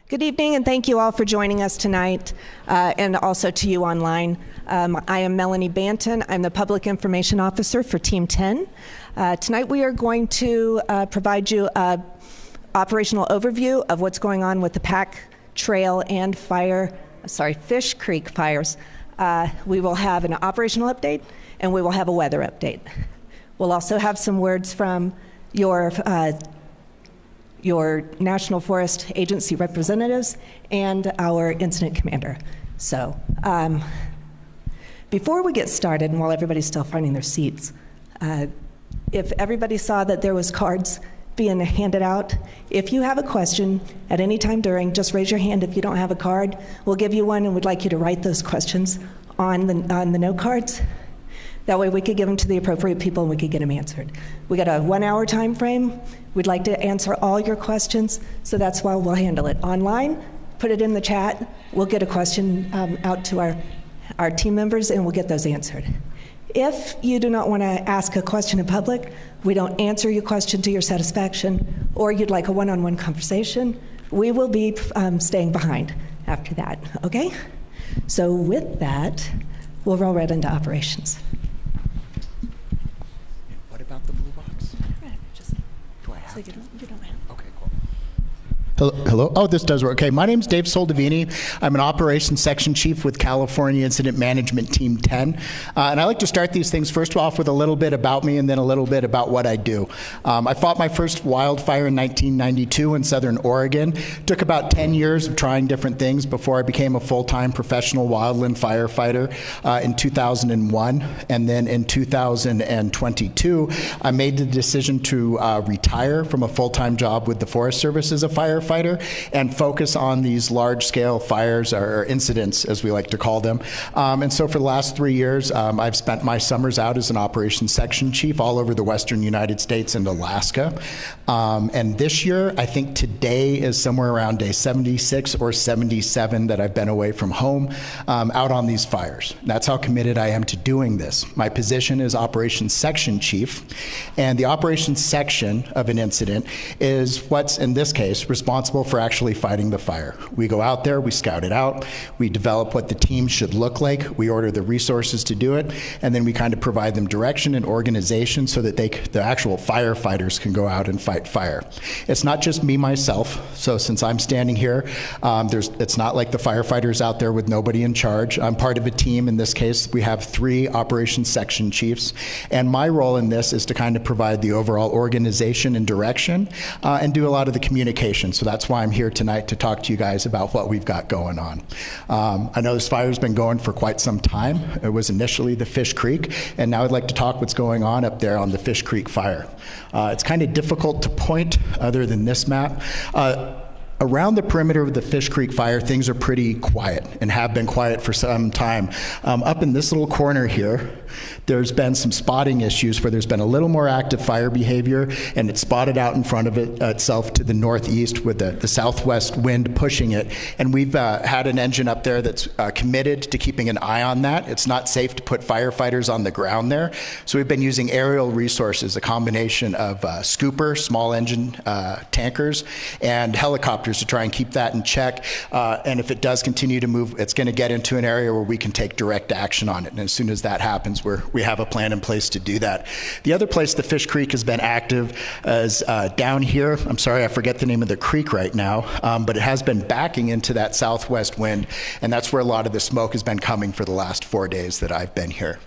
Good evening, and thank you all for joining us tonight, and also to you online. I am Melanie Banton. I'm the Public Information Officer for Team 10. Tonight we are going to provide you an operational overview of what's going on with the Pack Trail and Fish Creek fires. We will have an operational update, and we will have a weather update. We'll also have some words from your National Forest Agency representatives and our incident commander. So before we get started, and while everybody's still finding their seats, if everybody saw that there was cards being handed out, if you have a question at any time during, just raise your hand. If you don't have a card, we'll give you one, and we'd like you to write those questions on the note cards. That way we could give them to the appropriate people and we could get them answered. We got a 1 hour time frame. We'd like to answer all your questions, so that's why we'll handle it online. Put it in the chat. We'll get a question out to our team members, and we'll get those answered. If you do not want to ask a question in public, we don't answer your question to your satisfaction, or you'd like a one-on-one conversation, we will be staying behind after that, okay? So with that, we'll roll right into operations. The blue box? Do I have to? You don't have. Okay, cool. Hello. Oh, this does work. Okay, my name's Dave Soldavini. I'm an operations section chief with California Incident Management Team 10. And I like to start these things first off with a little bit about me and then a little bit about what I do. I fought my first wildfire in 1992 in Southern Oregon. Took about 10 years of trying different things before I became a full-time professional wildland firefighter in 2001. And then in 2022, I made the decision to retire from a full-time job with the Forest Service as a firefighter and focus on these large-scale fires, or incidents, as we like to call them. And so for the last 3 years, I've spent my summers out as an operations section chief all over the western United States and Alaska. And this year, I think today is somewhere around day 76 or 77 that I've been away from home out on these fires. That's how committed I am to doing this. My position is operations section chief, and the operations section of an incident is what's, in this case, responsible for actually fighting the fire. We go out there, we scout it out, we develop what the team should look like, we order the resources to do it, and then we kind of provide them direction and organization so that the actual firefighters can go out and fight fire. It's not just me, myself, so since I'm standing here, it's not like the firefighters out there with nobody in charge. I'm part of a team. In this case, we have 3 operations section chiefs, and my role in this is to kind of provide the overall organization and direction and do a lot of the communication. So that's why I'm here tonight, to talk to you guys about what we've got going on. I know this fire's been going for quite some time. It was initially the Fish Creek, and now I'd like to talk what's going on up there on the Fish Creek fire. It's kind of difficult to point other than this map. Around the perimeter of the Fish Creek fire, things are pretty quiet and have been quiet for some time. Up in this little corner here, there's been some spotting issues where there's been a little more active fire behavior, and it's spotted out in front of itself to the northeast with the southwest wind pushing it. And we've had an engine up there that's committed to keeping an eye on that. It's not safe to put firefighters on the ground there. So we've been using aerial resources, a combination of scooper, small engine tankers, and helicopters to try and keep that in check. And if it does continue to move, it's going to get into an area where we can take direct action on it. And as soon as that happens, we have a plan in place to do that. The other place the Fish Creek has been active is down here. I'm sorry, I forget the name of the creek right now, but it has been backing into that southwest wind, and that's where a lot of the smoke has been coming for the last 4 days that I've been here.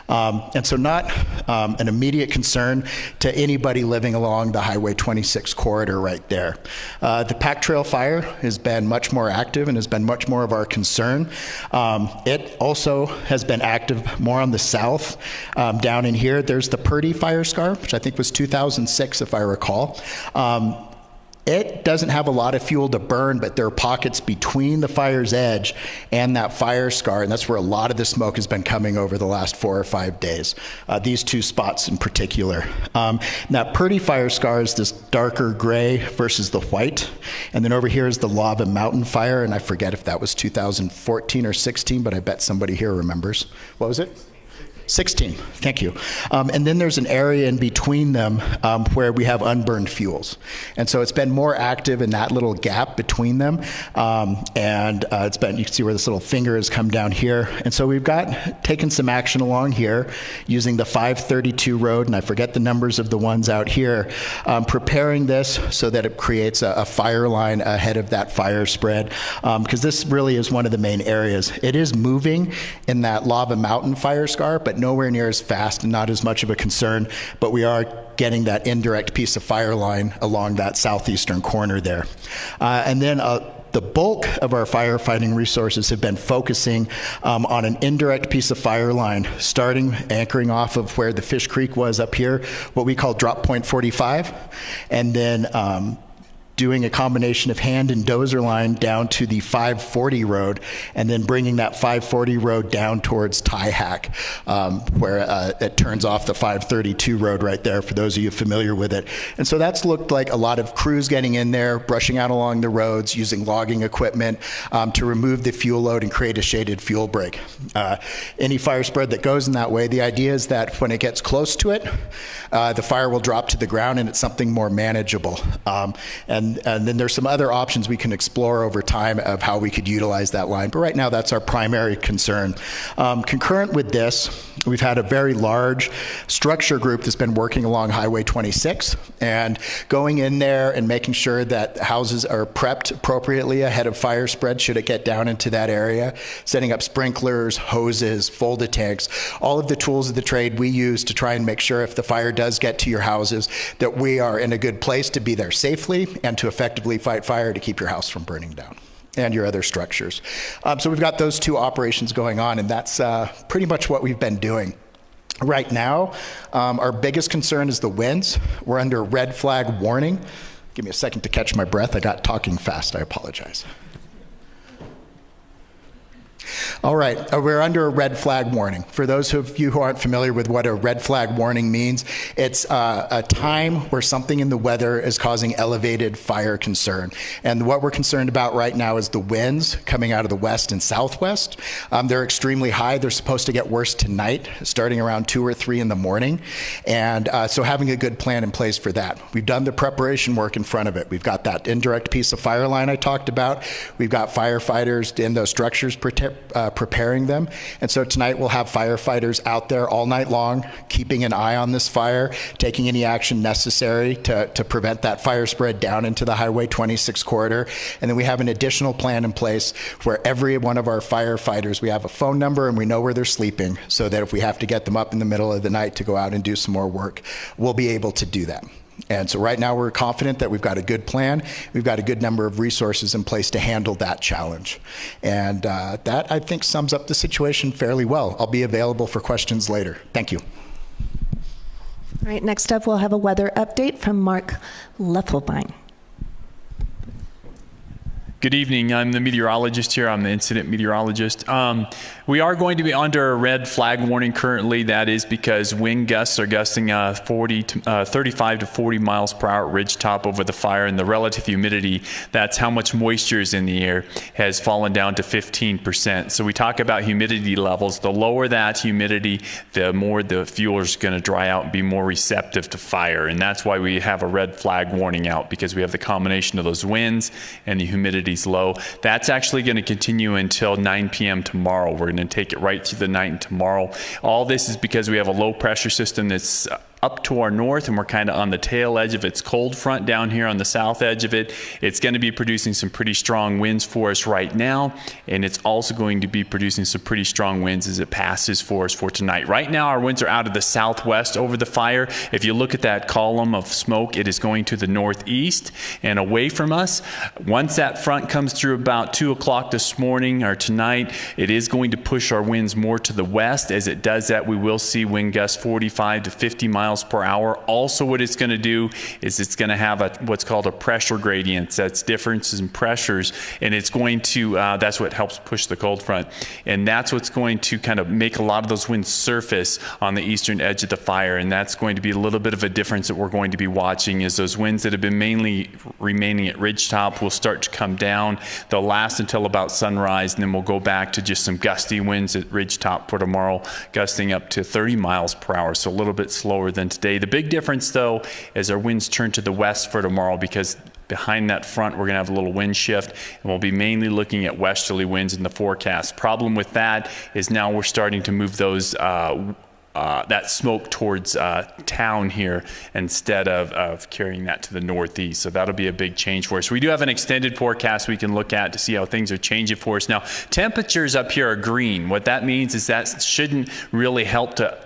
And so not an immediate concern to anybody living along the Highway 26 corridor right there. The Pack Trail fire has been much more active and has been much more of our concern. It also has been active more on the south. Down in here, there's the Purdy fire scar, which I think was 2006, if I recall. It doesn't have a lot of fuel to burn, but there are pockets between the fire's edge and that fire scar, and that's where a lot of the smoke has been coming over the last 4 or 5 days. These 2 spots in particular. That Purdy fire scar is this darker gray versus the white, and then over here is the Lava Mountain fire, and I forget if that was 2014 or 16, but I bet somebody here remembers. What was it? 16, thank you. And then there's an area in between them where we have unburned fuels. And so it's been more active in that little gap between them. It's been, you can see where this little finger has come down here. And so we've taken some action along here using the 532 road, and I forget the numbers of the ones out here, preparing this so that it creates a fire line ahead of that fire spread, because this really is one of the main areas. It is moving in that Lava Mountain fire scar, but nowhere near as fast and not as much of a concern, but we are getting that indirect piece of fire line along that southeastern corner there. And then the bulk of our firefighting resources have been focusing on an indirect piece of fire line, anchoring off of where the Fish Creek was up here, what we call drop point 45, and then doing a combination of hand and dozer line down to the 540 road, and then bringing that 540 road down towards Tyhack, where it turns off the 532 road right there, for those of you familiar with it. And so that's looked like a lot of crews getting in there, brushing out along the roads, using logging equipment to remove the fuel load and create a shaded fuel break. Any fire spread that goes in that way, the idea is that when it gets close to it, the fire will drop to the ground and it's something more manageable. And then there's some other options we can explore over time of how we could utilize that line. But right now, that's our primary concern. Concurrent with this, we've had a very large structure group that's been working along Highway 26 and going in there and making sure that houses are prepped appropriately ahead of fire spread should it get down into that area, setting up sprinklers, hoses, folded tanks, all of the tools of the trade we use to try and make sure if the fire does get to your houses that we are in a good place to be there safely and to effectively fight fire to keep your house from burning down and your other structures. So we've got those two operations going on, and that's pretty much what we've been doing. Right now, our biggest concern is the winds. We're under red flag warning. Give me a second to catch my breath. I got talking fast. I apologize. All right, we're under a red flag warning. For those of you who aren't familiar with what a red flag warning means, it's a time where something in the weather is causing elevated fire concern. And what we're concerned about right now is the winds coming out of the west and southwest. They're extremely high. They're supposed to get worse tonight, starting around 2 or 3 in the morning. And so having a good plan in place for that. We've done the preparation work in front of it. We've got that indirect piece of fire line I talked about. We've got firefighters in those structures preparing them. And so tonight we'll have firefighters out there all night long, keeping an eye on this fire, taking any action necessary to prevent that fire spread down into the Highway 26 corridor. And then we have an additional plan in place where every one of our firefighters, we have a phone number and we know where they're sleeping, so that if we have to get them up in the middle of the night to go out and do some more work, we'll be able to do that. And so right now we're confident that we've got a good plan. We've got a good number of resources in place to handle that challenge. And that, I think, sums up the situation fairly well. I'll be available for questions later. Thank you. All right, next up, we'll have a weather update from Mark Leffelbein. Good evening. I'm the meteorologist here. I'm the incident meteorologist. We are going to be under a red flag warning currently. That is because wind gusts are gusting 35 to 40 miles per hour at ridgetop over the fire, and the relative humidity, that's how much moisture is in the air, has fallen down to 15%. So we talk about humidity levels. The lower that humidity, the more the fuel is going to dry out and be more receptive to fire. And that's why we have a red flag warning out, because we have the combination of those winds and the humidity low. That's actually going to continue until 9 p.m. tomorrow. We're going to take it right through the night and tomorrow. All this is because we have a low pressure system that's up to our north, and we're kind of on the tail edge of its cold front down here on the south edge of it. It's going to be producing some pretty strong winds for us right now, and it's also going to be producing some pretty strong winds as it passes for us for tonight. Right now, our winds are out of the southwest over the fire. If you look at that column of smoke, it is going to the northeast and away from us. Once that front comes through about 2 o'clock this morning or tonight, it is going to push our winds more to the west. As it does that, we will see wind gusts 45 to 50 miles miles per hour. Also, what it's going to do is it's going to have what's called a pressure gradient. That's differences in pressures, and it's going to, that's what helps push the cold front. And that's what's going to kind of make a lot of those winds surface on the eastern edge of the fire. And that's going to be a little bit of a difference that we're going to be watching, is those winds that have been mainly remaining at ridgetop will start to come down. They'll last until about sunrise, and then we'll go back to just some gusty winds at ridgetop for tomorrow, gusting up to 30 miles per hour, so a little bit slower than today. The big difference, though, is our winds turn to the west for tomorrow, because behind that front, we're going to have a little wind shift, and we'll be mainly looking at westerly winds in the forecast. Problem with that is now we're starting to move those that smoke towards town here instead of carrying that to the northeast. So that'll be a big change for us. We do have an extended forecast we can look at to see how things are changing for us. Now, temperatures up here are green. What that means is that shouldn't really help to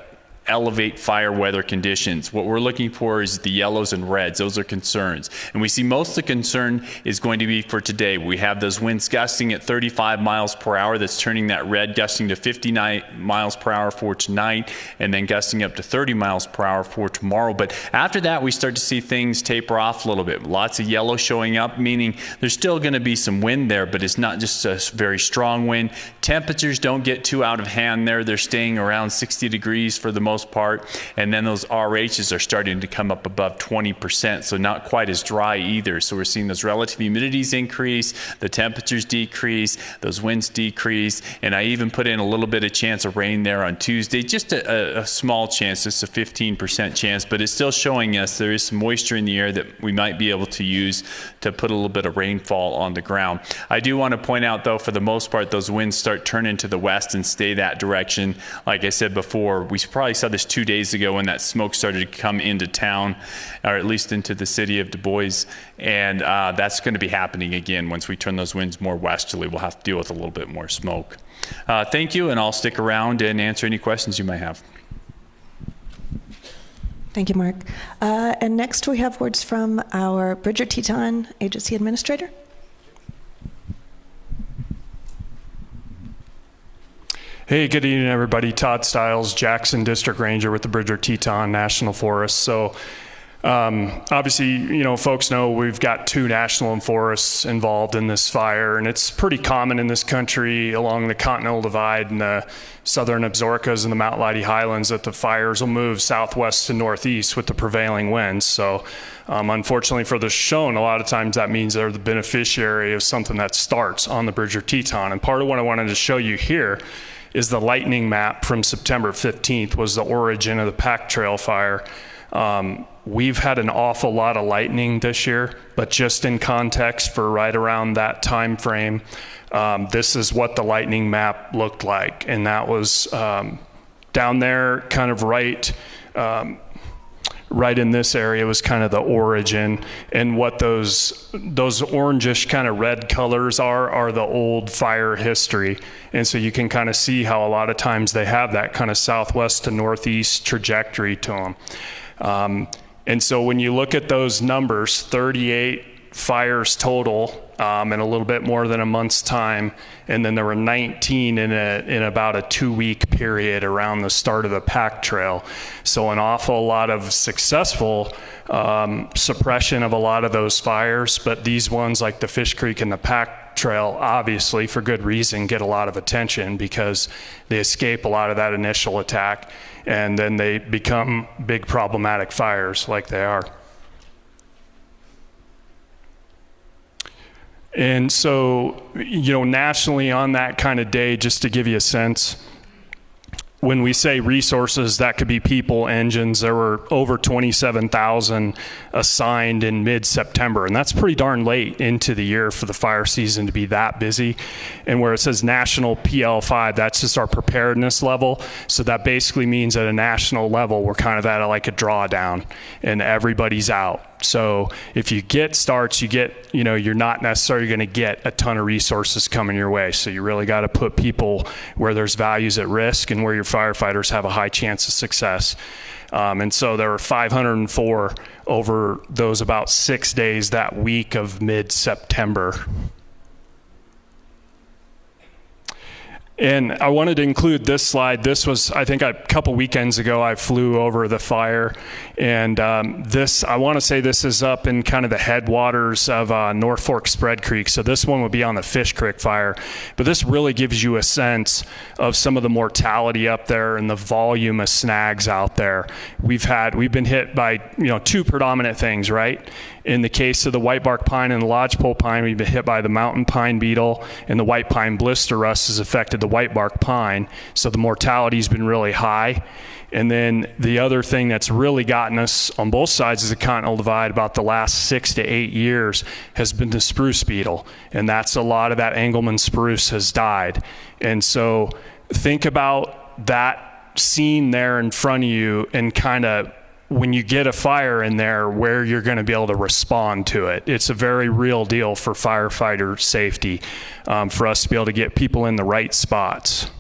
elevate fire weather conditions. What we're looking for is the yellows and reds. Those are concerns. And we see most of the concern is going to be for today. We have those winds gusting at 35 miles per hour. That's turning that red, gusting to 59 miles per hour for tonight, and then gusting up to 30 miles per hour for tomorrow. But after that, we start to see things taper off a little bit. Lots of yellow showing up, meaning there's still going to be some wind there, but it's not just a very strong wind. Temperatures don't get too out of hand there. They're staying around 60 degrees for the most part, and then those RHs are starting to come up above 20%, so not quite as dry either. So we're seeing those relative humidities increase, the temperatures decrease, those winds decrease, and I even put in a little bit of chance of rain there on Tuesday, just a small chance, just a 15% chance, but it's still showing us there is some moisture in the air that we might be able to use to put a little bit of rainfall on the ground. I do want to point out, though, for the most part, those winds start turning to the west and stay that direction. Like I said before, we probably saw this 2 days ago when that smoke started to come into town, or at least into the city of Du Bois, and that's going to be happening again. Once we turn those winds more westerly, we'll have to deal with a little bit more smoke. Thank you, and I'll stick around and answer any questions you might have. Thank you, Mark. And next we have words from our Bridger Teton Agency Administrator. Hey, good evening, everybody. Todd Stiles, Jackson District Ranger with the Bridger Teton National Forest. So obviously, you know, folks know we've got 2 national forests involved in this fire, and it's pretty common in this country along the Continental Divide and the southern Absarokas and the Mount Lottie Highlands that the fires will move southwest to northeast with the prevailing winds. So unfortunately for the Shoshone, a lot of times that means they're the beneficiary of something that starts on the Bridger Teton. And part of what I wanted to show you here is the lightning map from September 15th was the origin of the Pack Trail fire. We've had an awful lot of lightning this year, but just in context for right around that time frame, this is what the lightning map looked like. And that was down there kind of right in this area was kind of the origin, and what those orangish kind of red colors are the old fire history. And so you can kind of see how a lot of times they have that kind of southwest to northeast trajectory to them. And so when you look at those numbers, 38 fires total in a little bit more than a month's time, and then there were 19 in about a 2-week period around the start of the Pack Trail. So an awful lot of successful suppression of a lot of those fires, but these ones like the Fish Creek and the Pack Trail, obviously for good reason, get a lot of attention because they escape a lot of that initial attack, and then they become big problematic fires like they are. And so, you know, nationally on that kind of day, just to give you a sense, when we say resources, that could be people, engines. There were over 27,000 assigned in mid-September, and that's pretty darn late into the year for the fire season to be that busy. And where it says national PL5, that's just our preparedness level. So that basically means at a national level, we're kind of at like a drawdown, and everybody's out. So if you get starts, you're not necessarily going to get a ton of resources coming your way. So you really got to put people where there's values at risk and where your firefighters have a high chance of success. And so there were 504 over those about 6 days that week of mid-September. And I wanted to include this slide. This was, I think, a couple weekends ago, I flew over the fire. And I want to say this is up in kind of the headwaters of North Fork Spread Creek. So this one would be on the Fish Creek fire. But this really gives you a sense of some of the mortality up there and the volume of snags out there. We've been hit by, two predominant things, right? In the case of the whitebark pine and the lodgepole pine, we've been hit by the mountain pine beetle, and the white pine blister rust has affected the whitebark pine. So the mortality's been really high. And then the other thing that's really gotten us on both sides of the Continental Divide about the last 6 to 8 years has been the spruce beetle. And that's a lot of that Engelmann spruce has died. And so think about that scene there in front of you and kind of when you get a fire in there, where you're going to be able to respond to it. It's a very real deal for firefighter safety, for us to be able to get people in the right spots.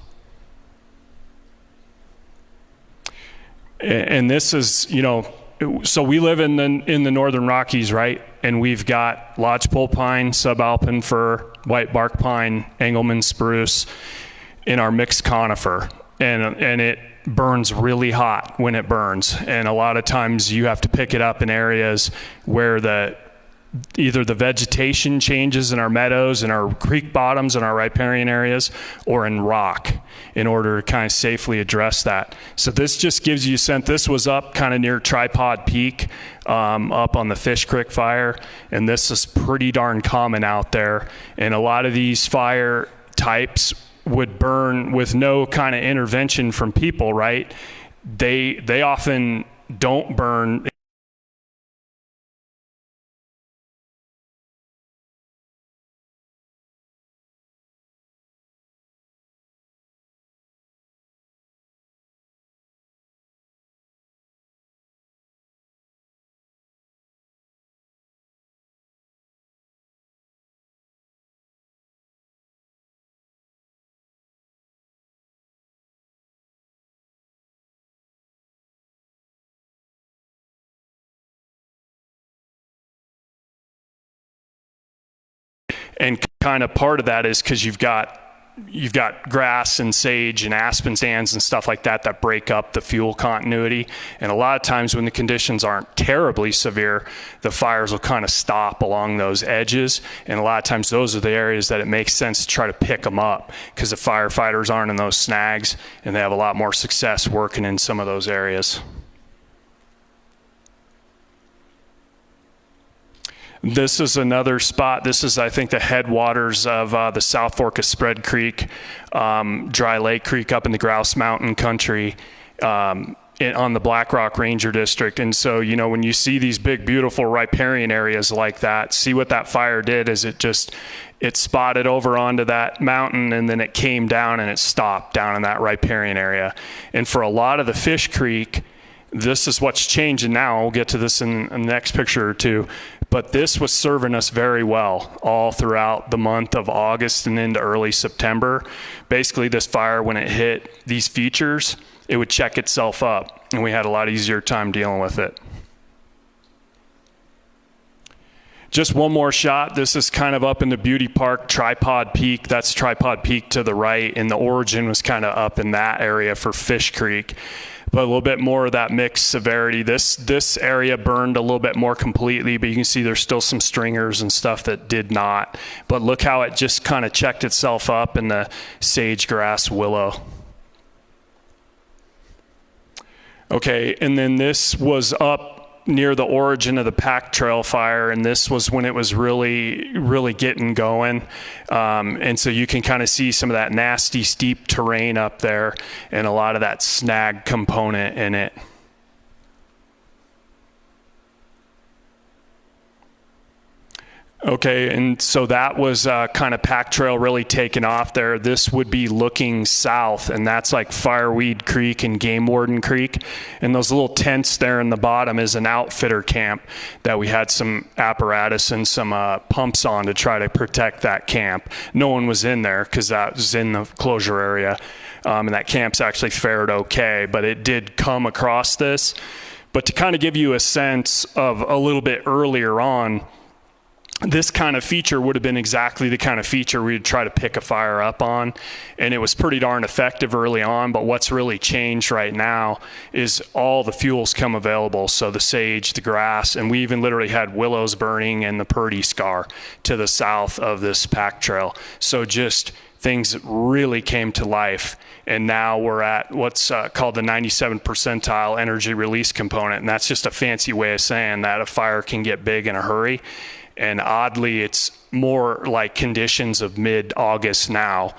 And this is, so we live in the Northern Rockies, right? And we've got lodgepole pine, subalpine fir, whitebark pine, Engelmann spruce in our mixed conifer. And it burns really hot when it burns. And a lot of times you have to pick it up in areas where either the vegetation changes in our meadows and our creek bottoms and our riparian areas, or in rock, in order to kind of safely address that. So this just gives you a sense. This was up kind of near Tripod Peak, up on the Fish Creek fire, and this is pretty darn common out there. And a lot of these fire types would burn with no kind of intervention from people, right? They often don't burn. And kind of part of that is because you've got grass and sage and aspen stands and stuff like that break up the fuel continuity. And a lot of times when the conditions aren't terribly severe, the fires will kind of stop along those edges. And a lot of times those are the areas that it makes sense to try to pick them up, because the firefighters aren't in those snags and they have a lot more success working in some of those areas. This is another spot. This is, I think, the headwaters of the South Fork of Spread Creek, Dry Lake Creek up in the Grouse Mountain country, on the Black Rock Ranger District. And so, when you see these big, beautiful riparian areas like that, see what that fire did is it spotted over onto that mountain, and then it came down and it stopped down in that riparian area. And for a lot of the Fish Creek, this is what's changing now. We'll get to this in the next picture or two. But this was serving us very well all throughout the month of August and into early September. Basically, this fire, when it hit these features, it would check itself up, and we had a lot easier time dealing with it. Just one more shot. This is kind of up in the Beauty Park, Tripod Peak. That's Tripod Peak to the right, and the origin was kind of up in that area for Fish Creek. But a little bit more of that mixed severity. This area burned a little bit more completely, but you can see there's still some stringers and stuff that did not. But look how it just kind of checked itself up in the sage grass willow. Okay, and then this was up near the origin of the Pack Trail fire, and this was when it was really, really getting going. And so you can kind of see some of that nasty, steep terrain up there and a lot of that snag component in it. Okay, and so that was kind of Pack Trail really taking off there. This would be looking south, and that's like Fireweed Creek and Game Warden Creek. And those little tents there in the bottom is an outfitter camp that we had some apparatus and some pumps on to try to protect that camp. No one was in there because that was in the closure area, and that camp's actually fared okay, but it did come across this. But to kind of give you a sense of a little bit earlier on, this kind of feature would have been exactly the kind of feature we'd try to pick a fire up on. And it was pretty darn effective early on, but what's really changed right now is all the fuels come available. So the sage, the grass, and we even literally had willows burning and the Purdy scar to the south of this pack trail. So just things really came to life. And now we're at what's called the 97 percentile energy release component. And that's just a fancy way of saying that a fire can get big in a hurry. And oddly, it's more like conditions of mid-August now.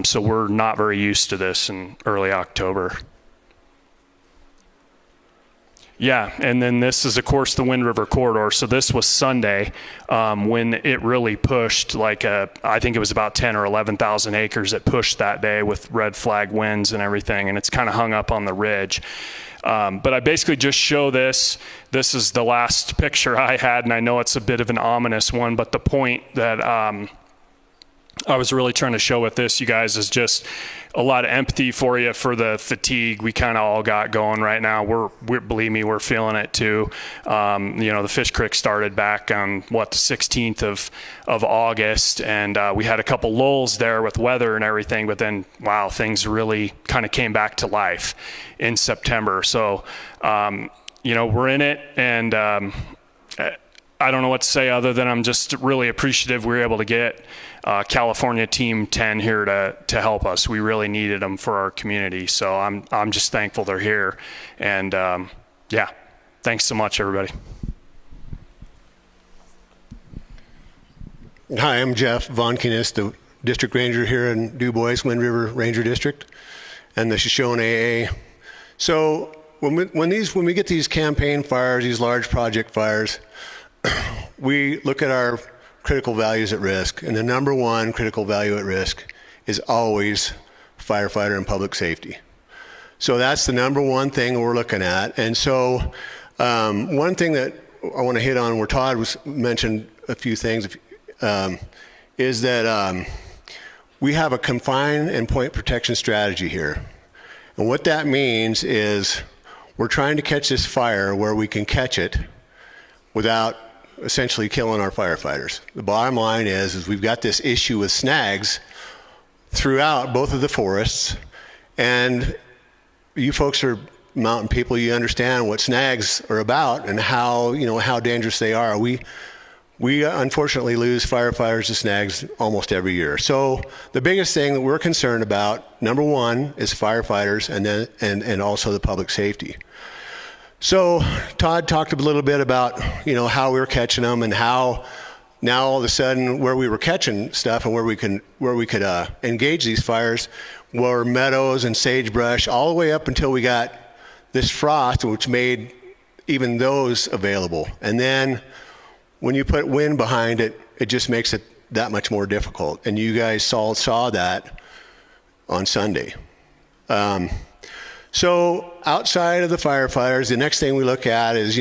So we're not very used to this in early October. Yeah, and then this is, of course, the Wind River Corridor. So this was Sunday when it really pushed, I think it was about 10 or 11,000 acres that pushed that day with red flag winds and everything, and it's kind of hung up on the ridge. But I basically just show this. This is the last picture I had, and I know it's a bit of an ominous one, but the point that I was really trying to show with this, you guys, is just a lot of empathy for you for the fatigue we kind of all got going right now. We're believe me, we're feeling it too. The Fish Creek started back on the 16th of August, and we had a couple lulls there with weather and everything, but then wow, things really kind of came back to life in September. So we're in it, and I don't know what to say other than I'm just really appreciative we were able to get California Team 10 here to help us. We really needed them for our community, so I'm just thankful they're here. And thanks so much, everybody. Hi, I'm Jeff Von Kines, the district ranger here in Du Bois, Wind River Ranger District, and the Shoshone AA. So when we get these campaign fires, these large project fires, we look at our critical values at risk, and the number one critical value at risk is always firefighter and public safety. So that's the number one thing we're looking at. And so one thing that I want to hit on where Todd mentioned a few things is that we have a confine and point protection strategy here. And what that means is we're trying to catch this fire where we can catch it without essentially killing our firefighters. The bottom line is we've got this issue with snags throughout both of the forests, and you folks are mountain people, you understand what snags are about and how dangerous they are. We unfortunately lose firefighters to snags almost every year. So the biggest thing that we're concerned about, number one, is firefighters, and also the public safety. So Todd talked a little bit about how we were catching them and how now all of a sudden where we were catching stuff and where we could engage these fires were meadows and sagebrush all the way up until we got this frost, which made even those available. And then when you put wind behind it, it just makes it that much more difficult. And you guys saw that on Sunday. So outside of the firefighters, the next thing we look at is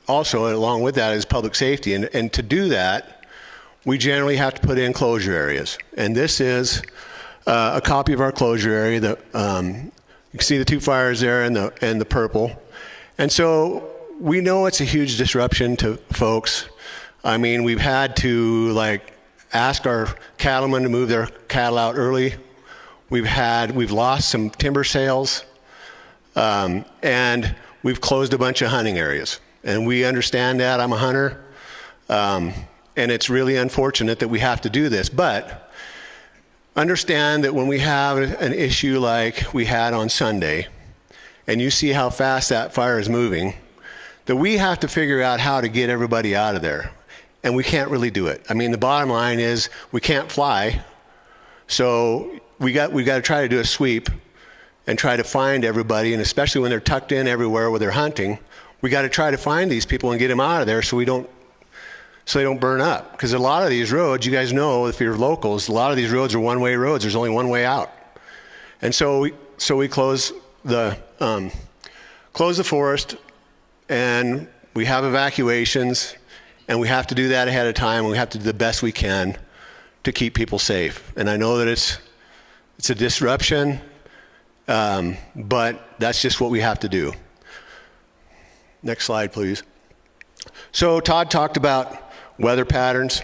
also along with that is public safety. And to do that, we generally have to put in closure areas. And this is a copy of our closure area. You can see the two fires there and the purple. And so we know it's a huge disruption to folks. I mean, we've had to ask our cattlemen to move their cattle out early. We've lost some timber sales, and we've closed a bunch of hunting areas. And we understand that. I'm a hunter, and it's really unfortunate that we have to do this. But understand that when we have an issue like we had on Sunday, and you see how fast that fire is moving, that we have to figure out how to get everybody out of there. And we can't really do it. I mean, the bottom line is we can't fly. So we got to try to do a sweep and try to find everybody, and especially when they're tucked in everywhere where they're hunting, we got to try to find these people and get them out of there so they don't burn up. Because a lot of these roads, you guys know, if you're locals, a lot of these roads are one-way roads. There's only one way out. And so we close the forest, and we have evacuations, and we have to do that ahead of time, and we have to do the best we can to keep people safe. And I know that it's a disruption, but that's just what we have to do. Next slide, please. So Todd talked about weather patterns,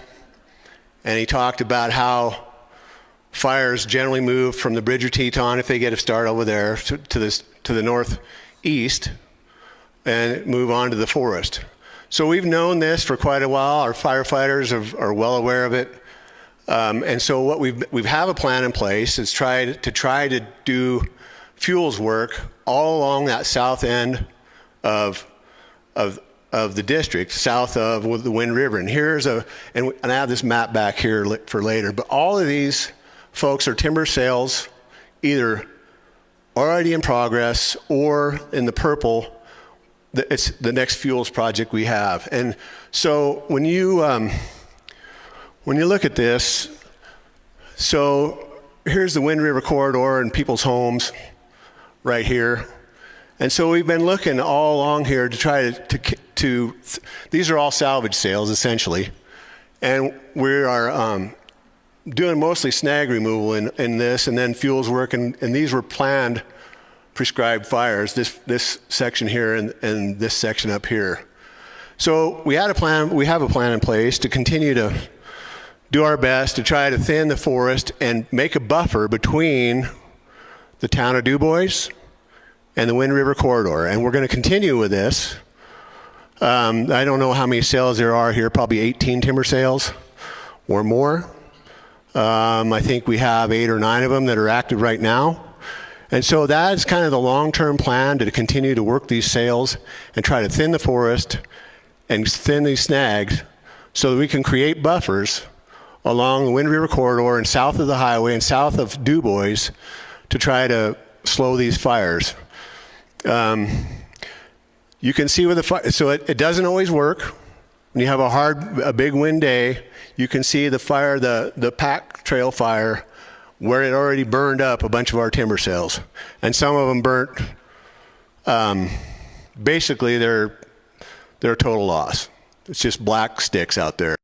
and he talked about how fires generally move from the Bridger Teton, if they get a start over there, to the northeast and move on to the forest. So we've known this for quite a while. Our firefighters are well aware of it. And so what we have a plan in place is try to do fuels work all along that south end of the district, south of the Wind River. And and I have this map back here for later, but all of these folks are timber sales, either already in progress or in the purple. It's the next fuels project we have. And so when you look at this, so here's the Wind River corridor and people's homes right here. And so we've been looking all along here to try to these are all salvage sales essentially. And we are doing mostly snag removal in this, and then fuels work, and these were planned prescribed fires, this section here and this section up here. So we have a plan in place to continue to do our best to try to thin the forest and make a buffer between the town of DuBois and the Wind River corridor. And we're going to continue with this. I don't know how many sales there are here, probably 18 timber sales or more. I think we have 8 or 9 of them that are active right now. And so that is kind of the long-term plan, to continue to work these sales and try to thin the forest and thin these snags so that we can create buffers along the Wind River corridor and south of the highway and south of DuBois to try to slow these fires. You can see where the fire, so it doesn't always work. When you have a big wind day, you can see the fire, the pack trail fire, where it already burned up a bunch of our timber sales. And some of them burnt, basically they're a total loss. It's just black sticks out there.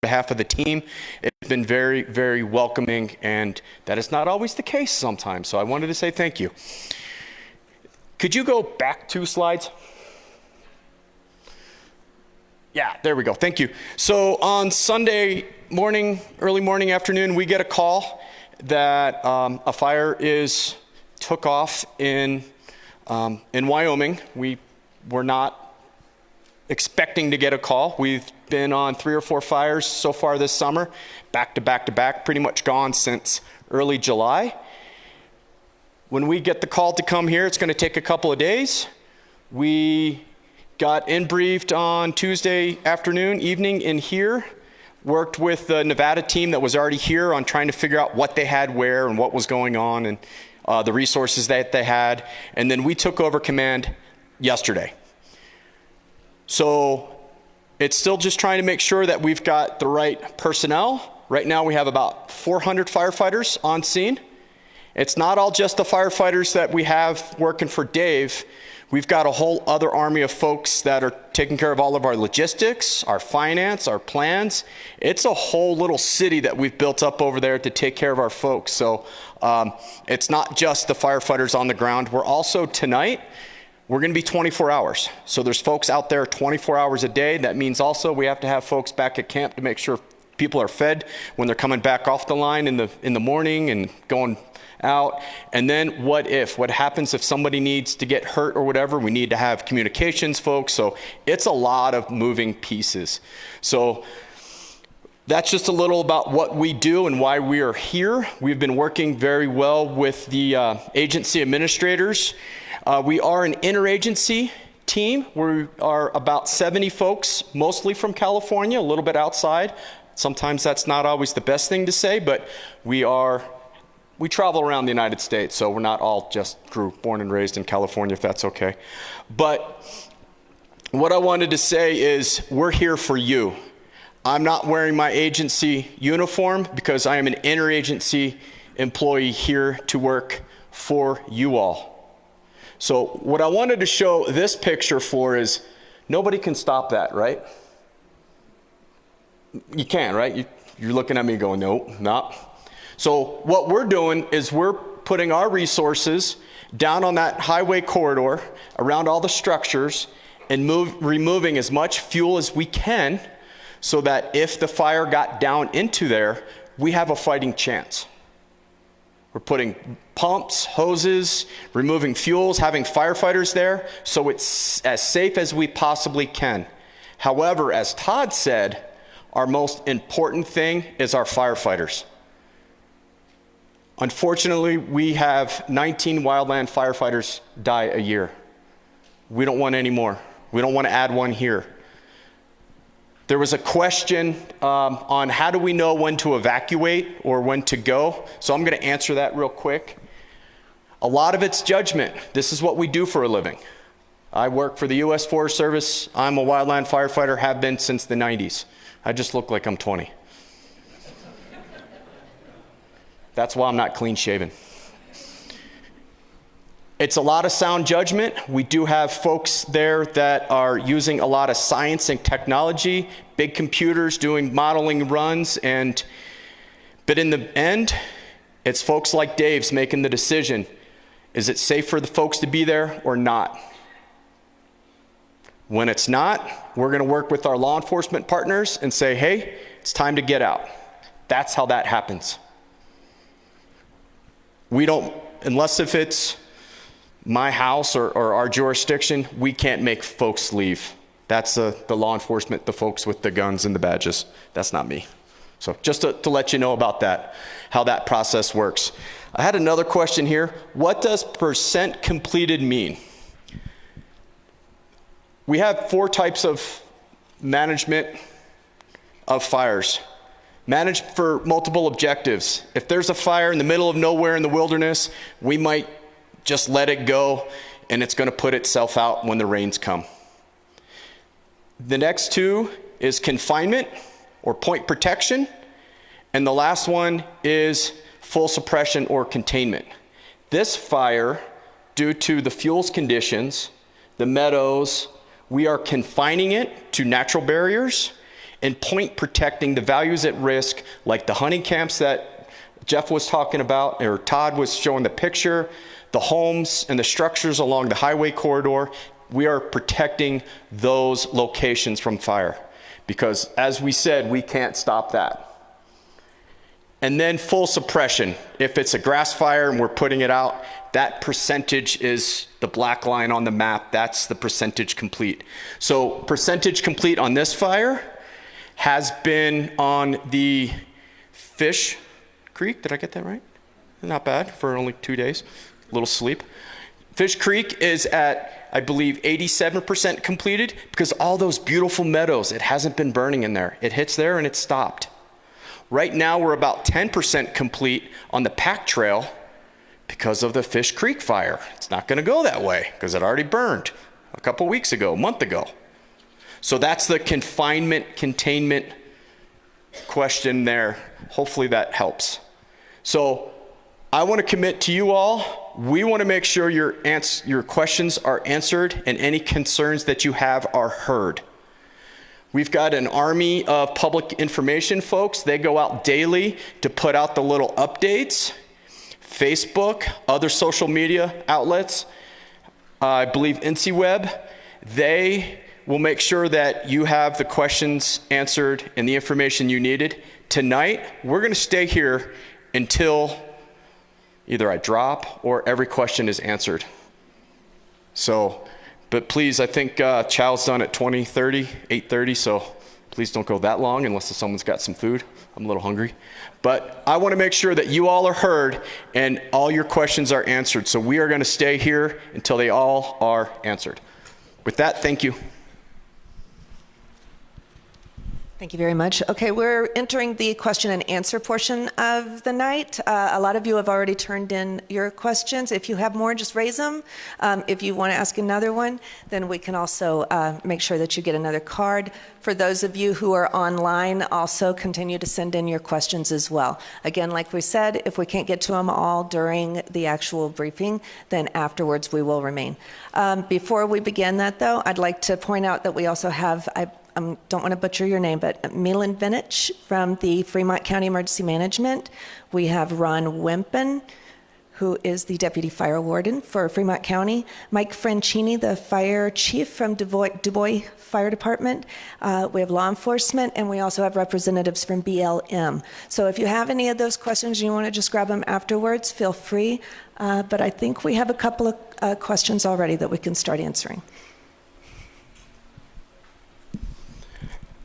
Behalf of the team, it's been very, very welcoming, and that is not always the case sometimes. So I wanted to say thank you. Could you go back 2 slides? Yeah, there we go. Thank you. So on Sunday morning, early morning, afternoon, we get a call that a fire took off in Wyoming. We were not expecting to get a call. We've been on 3 or 4 fires so far this summer, back to back to back, pretty much gone since early July. When we get the call to come here, it's going to take a couple of days. We got in briefed on Tuesday evening in here, worked with the Nevada team that was already here on trying to figure out what they had where and what was going on, and the resources that they had. And then we took over command yesterday. So it's still just trying to make sure that we've got the right personnel. Right now we have about 400 firefighters on scene. It's not all just the firefighters that we have working for Dave. We've got a whole other army of folks that are taking care of all of our logistics, our finance, our plans. It's a whole little city that we've built up over there to take care of our folks. So it's not just the firefighters on the ground. We're also tonight, we're going to be 24 hours. So there's folks out there 24 hours a day. That means also we have to have folks back at camp to make sure people are fed when they're coming back off the line in the morning and going out. And then what happens if somebody needs to get hurt or whatever? We need to have communications folks. So it's a lot of moving pieces. So That's just a little about what we do and why we are here. We've been working very well with the agency administrators. We are an interagency team. We are about 70 folks, mostly from California, a little bit outside. Sometimes that's not always the best thing to say, but we travel around the United States, so we're not all just born and raised in California, if that's okay. But what I wanted to say is we're here for you. I'm not wearing my agency uniform because I am an interagency employee here to work for you all. So what I wanted to show this picture for is nobody can stop that, right? You can't, right? You're looking at me going, no, not. So what we're doing is we're putting our resources down on that highway corridor around all the structures and removing as much fuel as we can so that if the fire got down into there, we have a fighting chance. We're putting pumps, hoses, removing fuels, having firefighters there, so it's as safe as we possibly can. However, as Todd said, our most important thing is our firefighters. Unfortunately, we have 19 wildland firefighters die a year. We don't want any more. We don't want to add one here. There was a question on how do we know when to evacuate or when to go? So I'm going to answer that real quick. A lot of it's judgment. This is what we do for a living. I work for the U.S. Forest Service. I'm a wildland firefighter, have been since the 90s. I just look like I'm 20. That's why I'm not clean shaven. It's a lot of sound judgment. We do have folks there that are using a lot of science and technology, big computers doing modeling runs, but in the end, it's folks like Dave's making the decision. Is it safe for the folks to be there or not? When it's not, we're going to work with our law enforcement partners and say, hey, it's time to get out. That's how that happens. We don't, unless if it's my house or our jurisdiction, we can't make folks leave. That's the law enforcement, the folks with the guns and the badges. That's not me. So just to let you know about that, how that process works. I had another question here. What does percent completed mean? We have 4 types of management of fires. Manage for multiple objectives. If there's a fire in the middle of nowhere in the wilderness, we might just let it go and it's going to put itself out when the rains come. The next 2 is confinement or point protection. And the last one is full suppression or containment. This fire, due to the fuels conditions, the meadows, we are confining it to natural barriers and point protecting the values at risk, like the hunting camps that Jeff was talking about, or Todd was showing the picture, the homes and the structures along the highway corridor. We are protecting those locations from fire because, as we said, we can't stop that. And then full suppression. If it's a grass fire and we're putting it out, that percentage is the black line on the map. That's the percentage complete. So percentage complete on this fire has been on the Fish Creek. Did I get that right? Not bad for only 2 days. A little sleep. Fish Creek is at, I believe, 87% completed because all those beautiful meadows, it hasn't been burning in there. It hits there and it stopped. Right now, we're about 10% complete on the pack trail because of the Fish Creek fire. It's not going to go that way because it already burned a couple weeks ago, a month ago. So that's the confinement, containment question there. Hopefully that helps. So I want to commit to you all. We want to make sure your questions are answered and any concerns that you have are heard. We've got an army of public information folks. They go out daily to put out the little updates. Facebook, other social media outlets, I believe InciWeb, they will make sure that you have the questions answered and the information you needed. Tonight, we're going to stay here until either I drop or every question is answered. So, but please, I think chow's done at 8:30, so Please don't go that long unless someone's got some food. I'm a little hungry. But I want to make sure that you all are heard and all your questions are answered. So we are going to stay here until they all are answered. With that, thank you. Thank you very much. Okay, we're entering the question and answer portion of the night. A lot of you have already turned in your questions. If you have more, just raise them. If you want to ask another one, then we can also make sure that you get another card. For those of you who are online, also continue to send in your questions as well. Again, like we said, if we can't get to them all during the actual briefing, then afterwards we will remain. Before we begin that, though, I'd like to point out that we also have, I don't want to butcher your name, but Milan Vinich from the Fremont County Emergency Management. We have Ron Wimpen, who is the Deputy Fire Warden for Fremont County. Mike Franchini, the Fire Chief from Du Bois Fire Department. We have law enforcement, and we also have representatives from BLM. So if you have any of those questions and you want to just grab them afterwards, feel free. But I think we have a couple of questions already that we can start answering.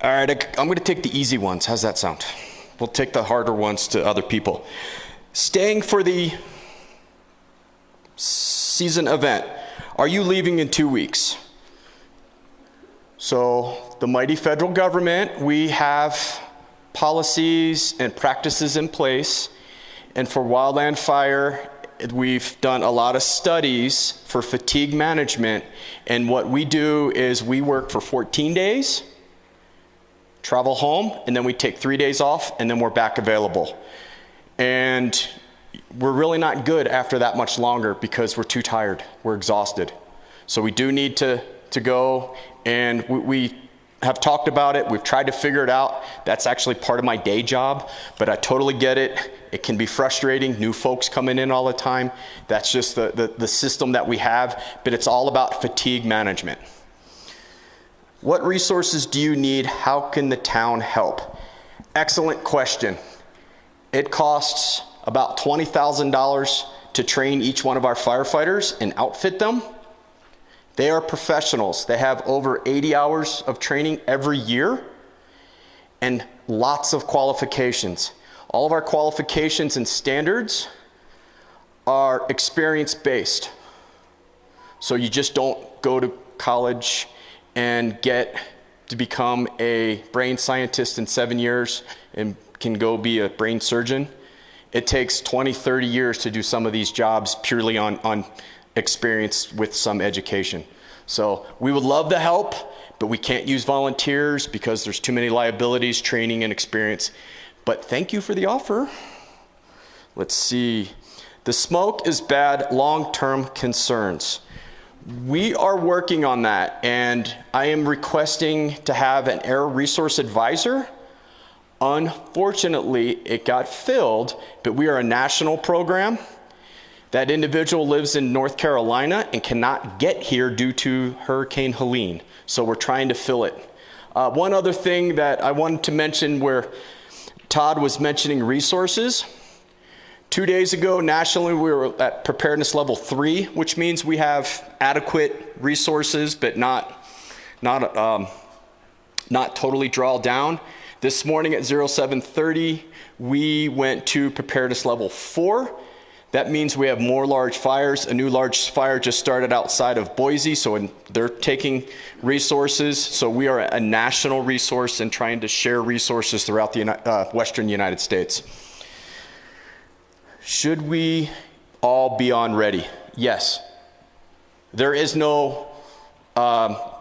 All right, I'm going to take the easy ones. How's that sound? We'll take the harder ones to other people. Staying for the season event. Are you leaving in 2 weeks? So the mighty federal government, we have policies and practices in place. And for wildland fire, we've done a lot of studies for fatigue management. And what we do is we work for 14 days, travel home, and then we take 3 days off, and then we're back available. And we're really not good after that much longer because we're too tired. We're exhausted. So we do need to go, and we have talked about it. We've tried to figure it out. That's actually part of my day job, but I totally get it. It can be frustrating. New folks coming in all the time. That's just the system that we have, but it's all about fatigue management. What resources do you need? How can the town help? Excellent question. It costs about $20,000 to train each one of our firefighters and outfit them. They are professionals. They have over 80 hours of training every year and lots of qualifications. All of our qualifications and standards are experience-based. So you just don't go to college and get to become a brain scientist in 7 years and can go be a brain surgeon. It takes 20, 30 years to do some of these jobs purely on experience with some education. So we would love the help, but we can't use volunteers because there's too many liabilities, training, and experience. But thank you for the offer. Let's see. The smoke is bad, long-term concerns. We are working on that, and I am requesting to have an air resource advisor. Unfortunately, it got filled, but we are a national program. That individual lives in North Carolina and cannot get here due to Hurricane Helene, so we're trying to fill it. One other thing that I wanted to mention where Todd was mentioning resources. 2 days ago, nationally, we were at preparedness level 3, which means we have adequate resources, but not totally draw down. This morning at 0730, we went to preparedness level 4. That means we have more large fires. A new large fire just started outside of Boise, so they're taking resources. So we are a national resource and trying to share resources throughout the Western United States. Should we all be on ready? Yes. There is no,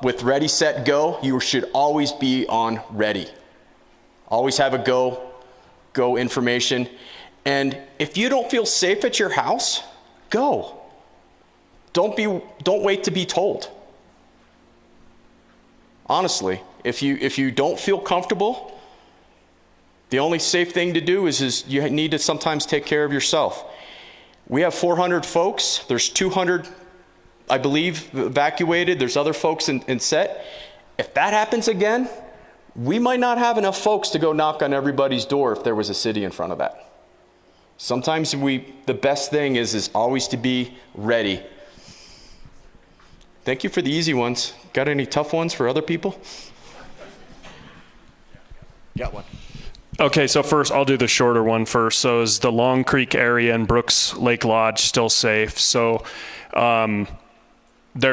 with ready, set, go, you should always be on ready. Always have a go information. And if you don't feel safe at your house, go. Don't wait to be told. Honestly, if you don't feel comfortable, the only safe thing to do is you need to sometimes take care of yourself. We have 400 folks. There's 200, I believe, evacuated. There's other folks in set. If that happens again, we might not have enough folks to go knock on everybody's door if there was a city in front of that. Sometimes the best thing is always to be ready. Thank you for the easy ones. Got any tough ones for other people? Got one. Okay, so first, I'll do the shorter one first. So is the Long Creek area and Brooks Lake Lodge still safe? So they're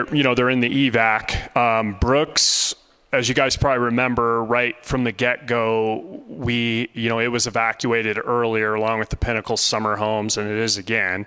in the evac. Brooks, as you guys probably remember, right from the get-go, it was evacuated earlier along with the Pinnacle Summer Homes, and it is again.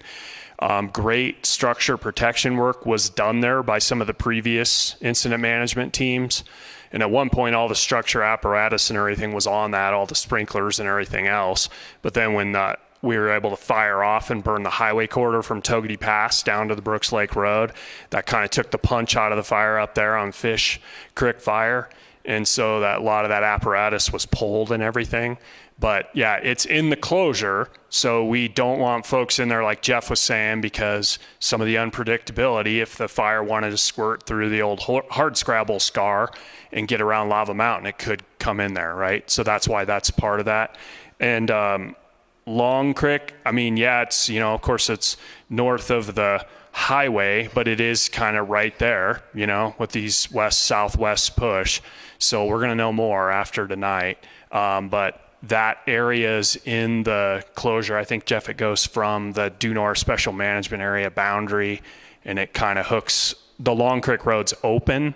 Great structure protection work was done there by some of the previous incident management teams. And at one point, all the structure apparatus and everything was on that, all the sprinklers and everything else. But then when we were able to fire off and burn the highway corridor from Togety Pass down to the Brooks Lake Road, that kind of took the punch out of the fire up there on Fish Creek Fire. And so that a lot of that apparatus was pulled and everything. But yeah, it's in the closure, so we don't want folks in there like Jeff was saying, because some of the unpredictability, if the fire wanted to squirt through the old hardscrabble scar and get around Lava Mountain, it could come in there, right? So that's why that's part of that. And Long Creek, it's, of course it's north of the highway, but it is kind of right there, with these west-southwest push. So we're going to know more after tonight. But that area is in the closure. I think, Jeff, it goes from the due north special management area boundary, and it kind of hooks. The Long Creek Road's open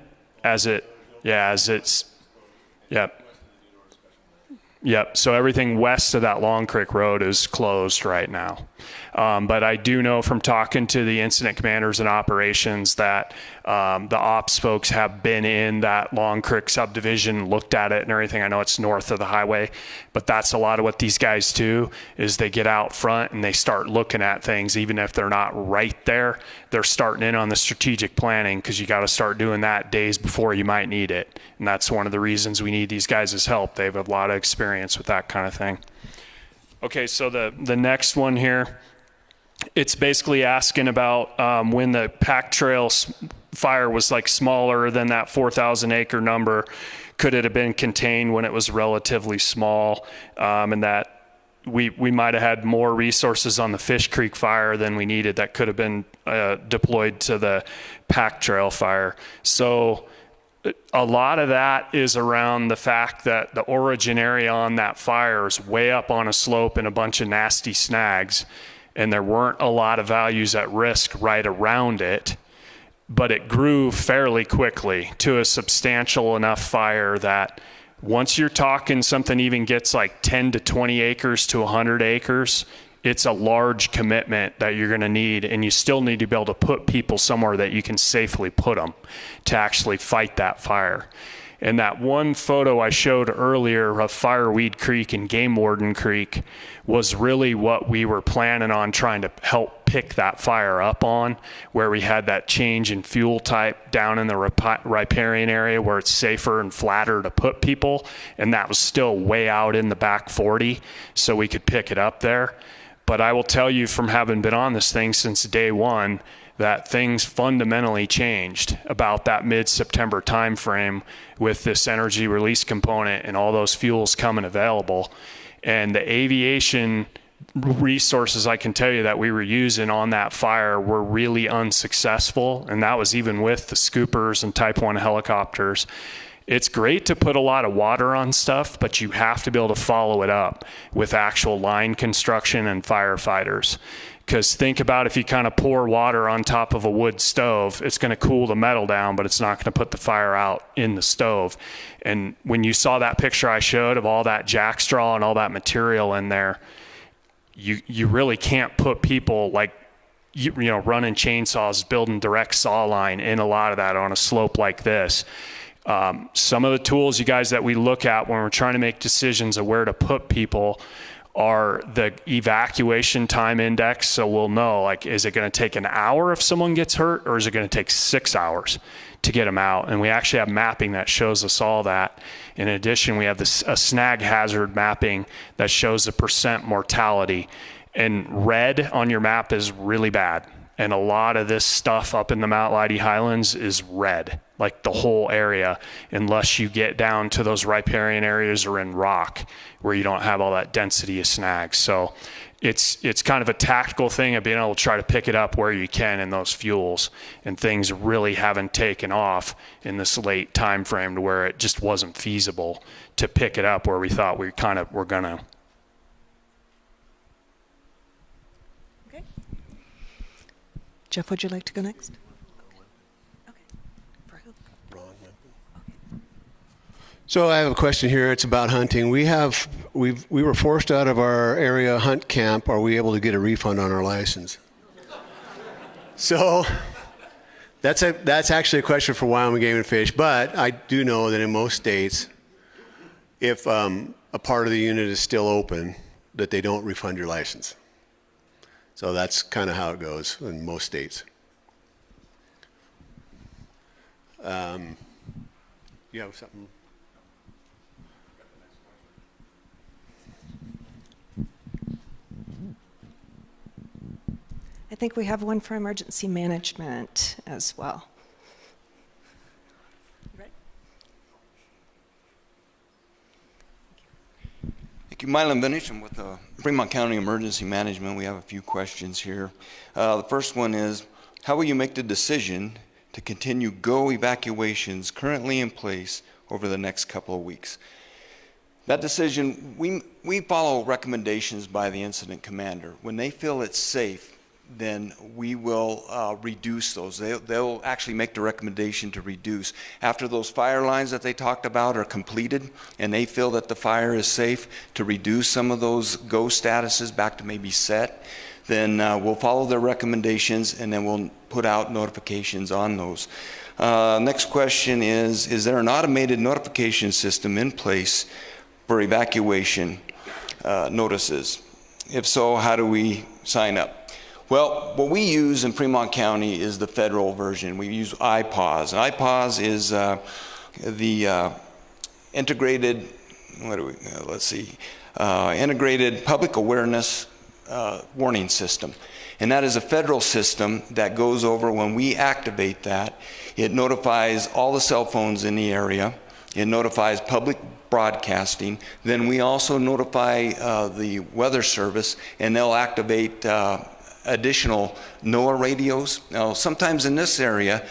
Yep. So everything west of that Long Creek Road is closed right now. But I do know from talking to the incident commanders and operations that the ops folks have been in that Long Creek subdivision, looked at it and everything. I know it's north of the highway, but that's a lot of what these guys do, is they get out front and they start looking at things. Even if they're not right there, they're starting in on the strategic planning, because you got to start doing that days before you might need it. And that's one of the reasons we need these guys' help. They have a lot of experience with that kind of thing. Okay, so the next one here, it's basically asking about when the Pack Trail fire was like smaller than that 4,000 acre number, could it have been contained when it was relatively small, and that we might have had more resources on the Fish Creek fire than we needed that could have been deployed to the Pack Trail fire. So a lot of that is around the fact that the origin area on that fire is way up on a slope and a bunch of nasty snags, and there weren't a lot of values at risk right around it, but it grew fairly quickly to a substantial enough fire that once you're talking something even gets like 10 to 20 acres to 100 acres, it's a large commitment that you're going to need, and you still need to be able to put people somewhere that you can safely put them to actually fight that fire. And that one photo I showed earlier of Fireweed Creek and Game Warden Creek was really what we were planning on trying to help pick that fire up on, where we had that change in fuel type down in the riparian area where it's safer and flatter to put people. And that was still way out in the back 40, so we could pick it up there. But I will tell you, from having been on this thing since day one, that things fundamentally changed about that mid-September timeframe with this energy release component and all those fuels coming available. And the aviation resources, I can tell you, that we were using on that fire were really unsuccessful. And that was even with the scoopers and Type 1 helicopters. It's great to put a lot of water on stuff, but you have to be able to follow it up with actual line construction and firefighters. Because think about, if you kind of pour water on top of a wood stove, it's going to cool the metal down, but it's not going to put the fire out in the stove. And when you saw that picture I showed of all that jack straw and all that material in there, you really can't put people like, running chainsaws, building direct saw line in a lot of that on a slope like this. Some of the tools, you guys, that we look at when we're trying to make decisions of where to put people are the evacuation time index. So we'll know, like, is it going to take an hour if someone gets hurt, or is it going to take 6 hours to get them out? And we actually have mapping that shows us all that. In addition, we have a snag hazard mapping that shows the percent mortality. And red on your map is really bad. And a lot of this stuff up in the Mount Leidy Highlands is red, like the whole area, unless you get down to those riparian areas or in rock where you don't have all that density of snags. So it's kind of a tactical thing of being able to try to pick it up where you can in those fuels, and things really haven't taken off in this late time frame to where it just wasn't feasible to pick it up where we thought we kind of were gonna. Okay. Jeff, would you like to go next? Okay. For who? So I have a question here. It's about hunting. We were forced out of our area hunt camp. Are we able to get a refund on our license? So that's actually a question for Wyoming Game and Fish. But I do know that in most states, if a part of the unit is still open, that they don't refund your license. So that's kind of how it goes in most states. You have something? I think we have one for emergency management as well. Thank you. Mylan Vinich. I'm with Fremont County Emergency Management. We have a few questions here. The first one is, how will you make the decision to continue GO evacuations currently in place over the next couple of weeks? That decision, we follow recommendations by the incident commander. When they feel it's safe, then we will reduce those. They'll actually make the recommendation to reduce. After those fire lines that they talked about are completed and they feel that the fire is safe, to reduce some of those GO statuses back to maybe set, then we'll follow their recommendations and then we'll put out notifications on those. Next question is there an automated notification system in place for evacuation notices? If so, how do we sign up? Well, what we use in Fremont County is the federal version. We use IPAWS. IPAWS is the integrated, integrated public awareness warning system. And that is a federal system that goes over when we activate that. It notifies all the cell phones in the area. It notifies public broadcasting. Then we also notify the Weather Service, and they'll activate additional NOAA radios. Now, sometimes in this area,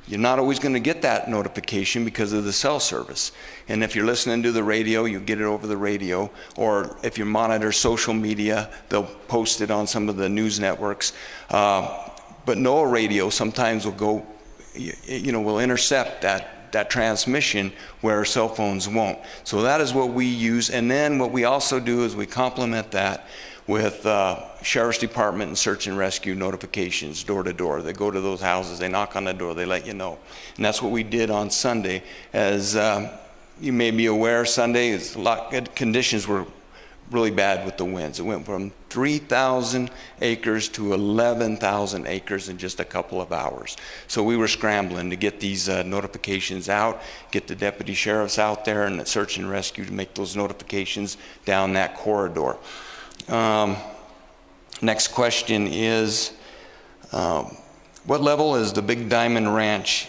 you're not always going to get that notification because of the cell service. And if you're listening to the radio, you get it over the radio. Or if you monitor social media, they'll post it on some of the news networks. But NOAA radio sometimes will go, will intercept that transmission where cell phones won't. So that is what we use. And then what we also do is we complement that with Sheriff's Department and search and rescue notifications door to door. They go to those houses, they knock on the door, they let you know. And that's what we did on Sunday. As you may be aware, Sunday, conditions were really bad with the winds. It went from 3,000 acres to 11,000 acres in just a couple of hours. So we were scrambling to get these notifications out, get the deputy sheriffs out there and the search and rescue to make those notifications down that corridor. Next question is, what level is the Big Diamond Ranch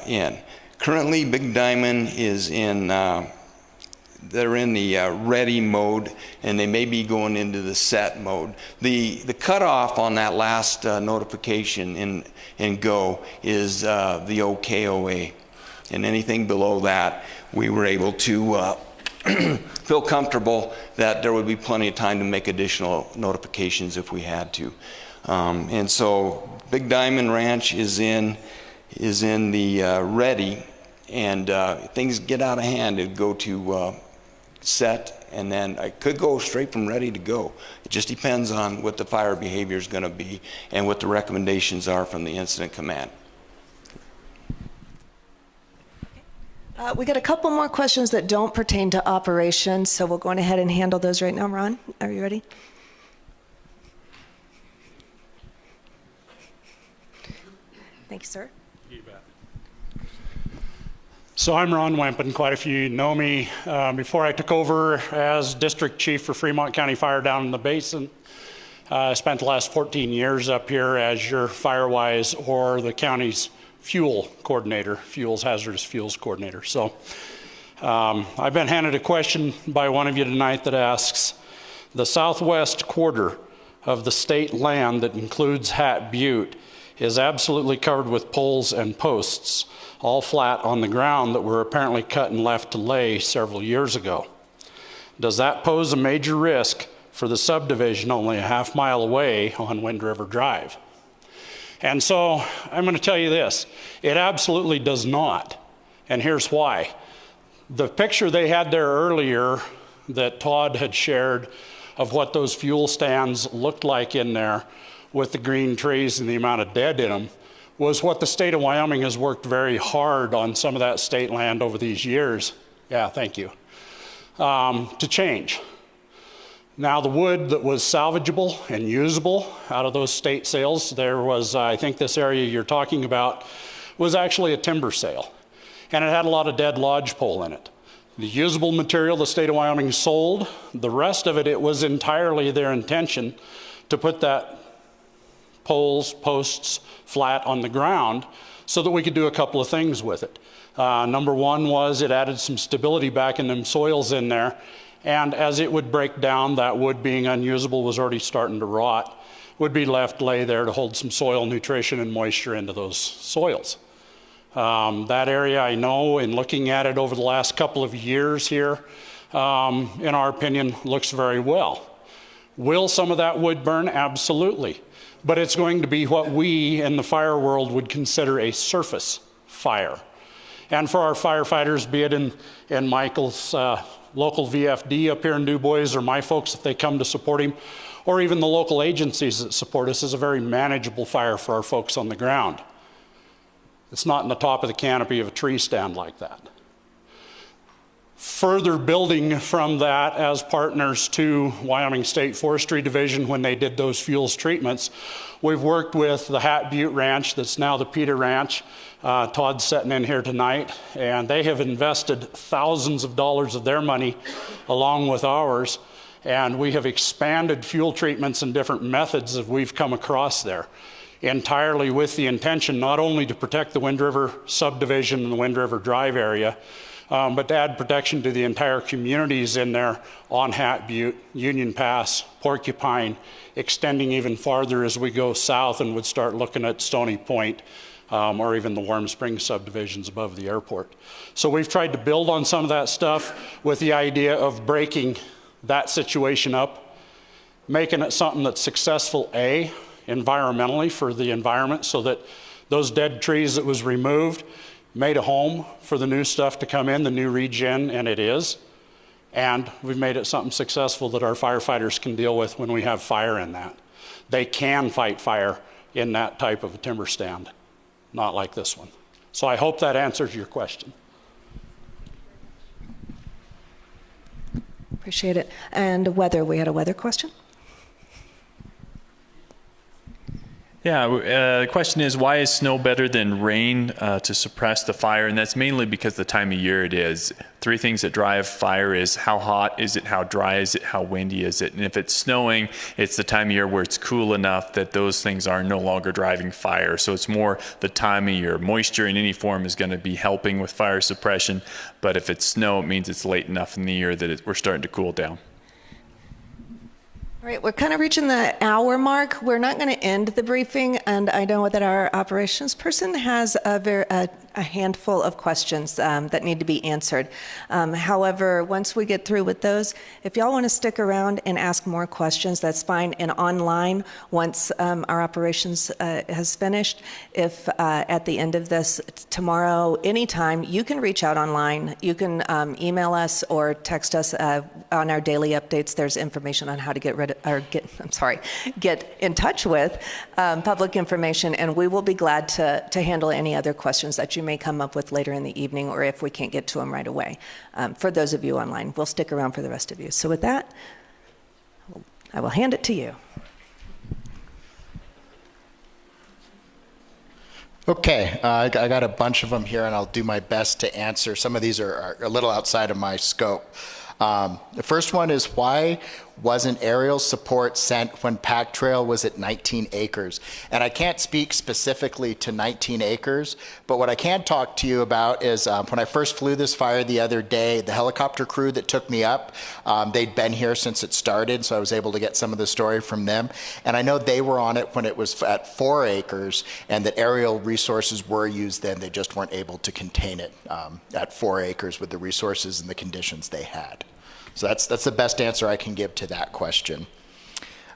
in? Currently, Big Diamond is in, they're in the ready mode, and they may be going into the set mode. The cutoff on that last notification in GO is the OKOA, and anything below that, we were able to feel comfortable that there would be plenty of time to make additional notifications if we had to. And so Big Diamond Ranch is in the ready, and things get out of hand, it'd go to set, and then I could go straight from ready to go. It just depends on what the fire behavior is going to be and what the recommendations are from the incident command. We got a couple more questions that don't pertain to operations, so we'll go on ahead and handle those right now. Ron, are you ready? Thank you, sir. You bet. So I'm Ron Wempen. Quite a few know me. Before I took over as district chief for Fremont County Fire down in the basin, I spent the last 14 years up here as your Firewise or the county's fuel coordinator, hazardous fuels coordinator. So I've been handed a question by one of you tonight that asks, the southwest quarter of the state land that includes Hat Butte is absolutely covered with poles and posts, all flat on the ground that were apparently cut and left to lay several years ago. Does that pose a major risk for the subdivision only a half mile away on Wind River Drive? And so I'm going to tell you this, it absolutely does not. And here's why. The picture they had there earlier that Todd had shared of what those fuel stands looked like in there with the green trees and the amount of dead in them was what the state of Wyoming has worked very hard on some of that state land over these years. Yeah, thank you. To change. Now the wood that was salvageable and usable out of those state sales, there was, I think this area you're talking about, was actually a timber sale. And it had a lot of dead lodgepole in it. The usable material the state of Wyoming sold, the rest of it, it was entirely their intention to put that posts flat on the ground so that we could do a couple of things with it. Number one was it added some stability back in them soils in there. And as it would break down, that wood being unusable was already starting to rot, would be left lay there to hold some soil nutrition and moisture into those soils. That area, I know, in looking at it over the last couple of years here, in our opinion, looks very well. Will some of that wood burn? Absolutely. But it's going to be what we in the fire world would consider a surface fire. And for our firefighters, be it in Michael's local VFD up here in Du Bois, or my folks if they come to support him, or even the local agencies that support us, is a very manageable fire for our folks on the ground. It's not in the top of the canopy of a tree stand like that. Further building from that as partners to Wyoming State Forestry Division when they did those fuels treatments, we've worked with the Hat Butte Ranch, that's now the Peter Ranch. Todd's sitting in here tonight, and they have invested thousands of dollars of their money along with ours, and we have expanded fuel treatments and different methods that we've come across there, entirely with the intention not only to protect the Wind River subdivision and the Wind River Drive area, but to add protection to the entire communities in there on Hat Butte, Union Pass, Porcupine, extending even farther as we go south and would start looking at Stony Point, or even the Warm Springs subdivisions above the airport. So we've tried to build on some of that stuff with the idea of breaking that situation up, making it something that's successful, A, environmentally for the environment, so that those dead trees that was removed made a home for the new stuff to come in, the new regen, and it is. And we've made it something successful that our firefighters can deal with when we have fire in that. They can fight fire in that type of a timber stand, not like this one. So I hope that answers your question. Appreciate it. And weather, we had a weather question? Yeah, the question is, why is snow better than rain to suppress the fire? And that's mainly because the time of year it is. Three things that drive fire is how hot is it, how dry is it, how windy is it. And if it's snowing, it's the time of year where it's cool enough that those things are no longer driving fire. So it's more the time of year. Moisture in any form is going to be helping with fire suppression. But if it's snow, it means it's late enough in the year that we're starting to cool down. All right, we're kind of reaching the hour mark. We're not going to end the briefing, and I know that our operations person has a handful of questions that need to be answered. However, once we get through with those, if y'all want to stick around and ask more questions, that's fine. And online, once our operations has finished, if at the end of this tomorrow, anytime, you can reach out online. You can email us or text us on our daily updates. There's information on how to get in touch with public information, and we will be glad to handle any other questions that you may come up with later in the evening, or if we can't get to them right away. For those of you online, we'll stick around for the rest of you. So with that, I will hand it to you. Okay, I got a bunch of them here, and I'll do my best to answer. Some of these are a little outside of my scope. The first one is, why wasn't aerial support sent when Pack Trail was at 19 acres? And I can't speak specifically to 19 acres, but what I can talk to you about is when I first flew this fire the other day, the helicopter crew that took me up, they'd been here since it started, so I was able to get some of the story from them. And I know they were on it when it was at 4 acres, and that aerial resources were used then. They just weren't able to contain it at 4 acres with the resources and the conditions they had. So that's the best answer I can give to that question.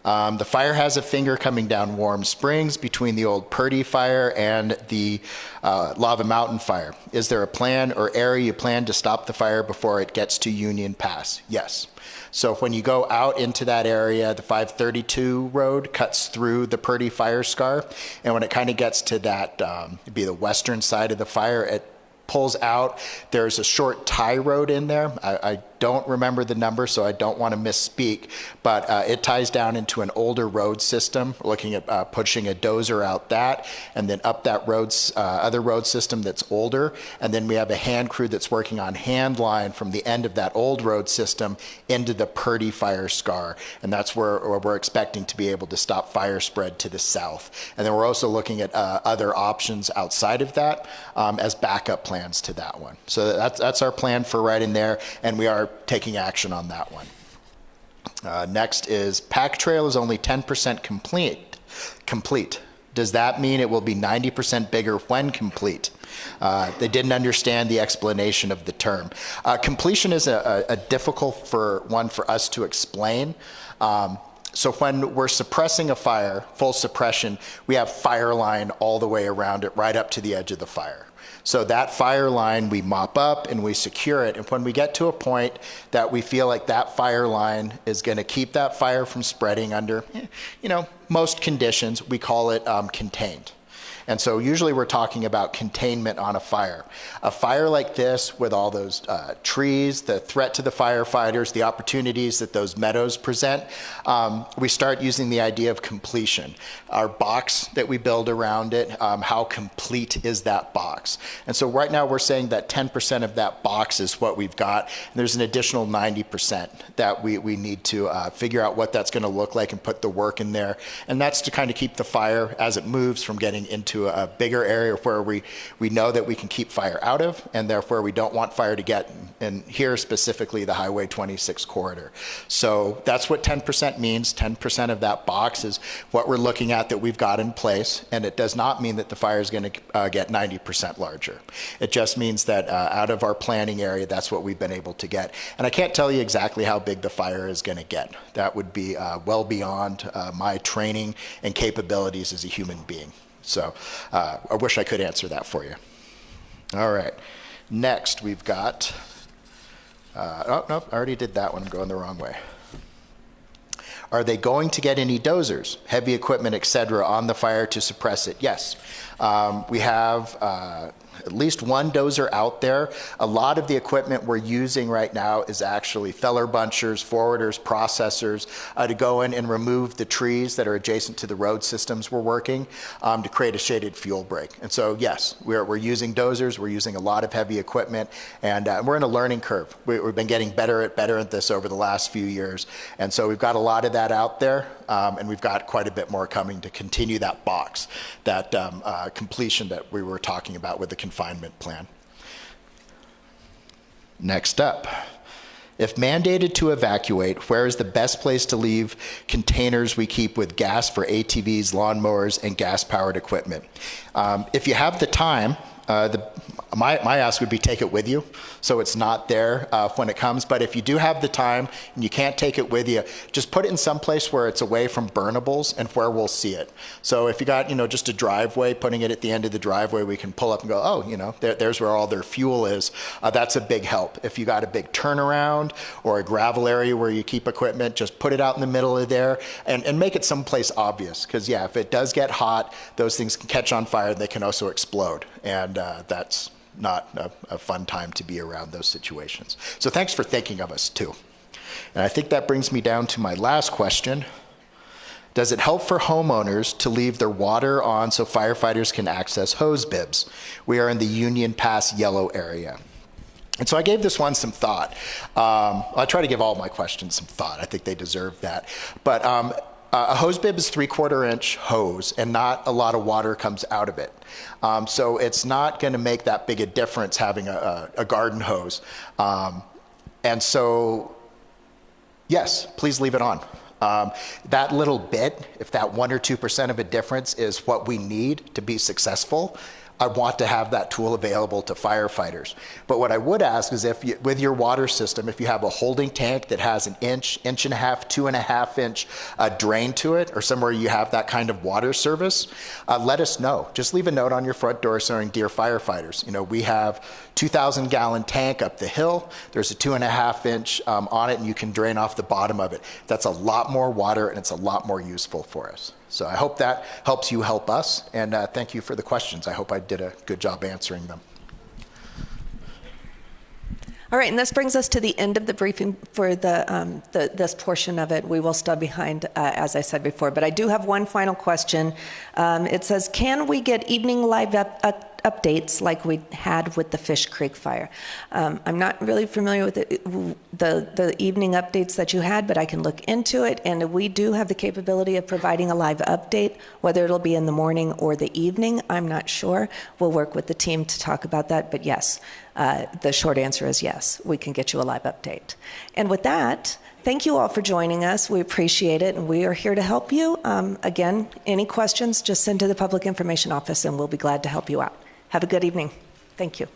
The fire has a finger coming down Warm Springs between the old Purdy fire and the Lava Mountain fire. Is there a plan or area you plan to stop the fire before it gets to Union Pass? Yes. So when you go out into that area, the 532 road cuts through the Purdy fire scar. And when it kind of gets to that, it'd be the western side of the fire, it pulls out. There's a short tie road in there. I don't remember the number, so I don't want to misspeak, but it ties down into an older road system. We're looking at pushing a dozer out that, and then up that other road system that's older, and then we have a hand crew that's working on hand line from the end of that old road system into the Purdy fire scar, and that's where we're expecting to be able to stop fire spread to the south. And then we're also looking at other options outside of that as backup plans to that one. So that's our plan for right in there, and we are taking action on that one. Next is Pack Trail is only 10% complete. Does that mean it will be 90% bigger when complete? They didn't understand the explanation of the term. Completion is a difficult one for us to explain. So when we're suppressing a fire, full suppression, we have fire line all the way around it, right up to the edge of the fire. So that fire line, we mop up and we secure it. And when we get to a point that we feel like that fire line is going to keep that fire from spreading under, most conditions, we call it contained. And so usually we're talking about containment on a fire. A fire like this with all those trees, the threat to the firefighters, the opportunities that those meadows present, we start using the idea of completion. Our box that we build around it, how complete is that box? And so right now we're saying that 10% of that box is what we've got. And there's an additional 90% that we need to figure out what that's going to look like and put the work in there. And that's to kind of keep the fire as it moves from getting into a bigger area where we know that we can keep fire out of, and therefore we don't want fire to get, and here specifically the Highway 26 corridor. So that's what 10% means. 10% of that box is what we're looking at that we've got in place, and it does not mean that the fire is going to get 90% larger. It just means that out of our planning area, that's what we've been able to get. And I can't tell you exactly how big the fire is going to get. That would be well beyond my training and capabilities as a human being. So I wish I could answer that for you. All right. Next, we've got, oh, no, I already did that one. I'm going the wrong way. Are they going to get any dozers, heavy equipment, et cetera, on the fire to suppress it? Yes. We have at least one dozer out there. A lot of the equipment we're using right now is actually feller bunchers, forwarders, processors to go in and remove the trees that are adjacent to the road systems we're working to create a shaded fuel break. And so yes, we're using dozers, we're using a lot of heavy equipment, and we're in a learning curve. We've been getting better at this over the last few years. And so we've got a lot of that out there, and we've got quite a bit more coming to continue that box, that completion that we were talking about with the confinement plan. Next up, if mandated to evacuate, where is the best place to leave containers we keep with gas for ATVs, lawnmowers, and gas-powered equipment? If you have the time, my ask would be take it with you, so it's not there when it comes. But if you do have the time and you can't take it with you, just put it in some place where it's away from burnables and where we'll see it. So if you got, just a driveway, putting it at the end of the driveway, we can pull up and go, oh, there's where all their fuel is. That's a big help. If you got a big turnaround or a gravel area where you keep equipment, just put it out in the middle of there and make it someplace obvious. Because yeah, if it does get hot, those things can catch on fire. They can also explode. And that's not a fun time to be around those situations. So thanks for thinking of us too. And I think that brings me down to my last question. Does it help for homeowners to leave their water on so firefighters can access hose bibs? We are in the Union Pass yellow area. And so I gave this one some thought. I try to give all my questions some thought. I think they deserve that. But a hose bib is 3/4 inch hose, and not a lot of water comes out of it. So it's not going to make that big a difference having a garden hose. And so, yes, please leave it on. That little bit, if that 1 or 2% of a difference is what we need to be successful, I want to have that tool available to firefighters. But what I would ask is if you, with your water system, if you have a holding tank that has an inch, inch and a half, 2.5 inch drain to it, or somewhere you have that kind of water service, let us know. Just leave a note on your front door saying, "Dear firefighters, you know, we have 2,000 gallon tank up the hill. There's a 2.5 inch on it, and you can drain off the bottom of it." That's a lot more water, and it's a lot more useful for us. So I hope that helps you help us, and thank you for the questions. I hope I did a good job answering them. All right, and this brings us to the end of the briefing for this portion of it. We will stay behind, as I said before, but I do have one final question. It says, can we get evening live updates like we had with the Fish Creek fire? I'm not really familiar with the evening updates that you had, but I can look into it, and we do have the capability of providing a live update, whether it'll be in the morning or the evening, I'm not sure. We'll work with the team to talk about that, but yes, the short answer is yes, we can get you a live update. And with that, thank you all for joining us. We appreciate it, and we are here to help you. Again, any questions, just send to the Public Information Office, and we'll be glad to help you out. Have a good evening. Thank you.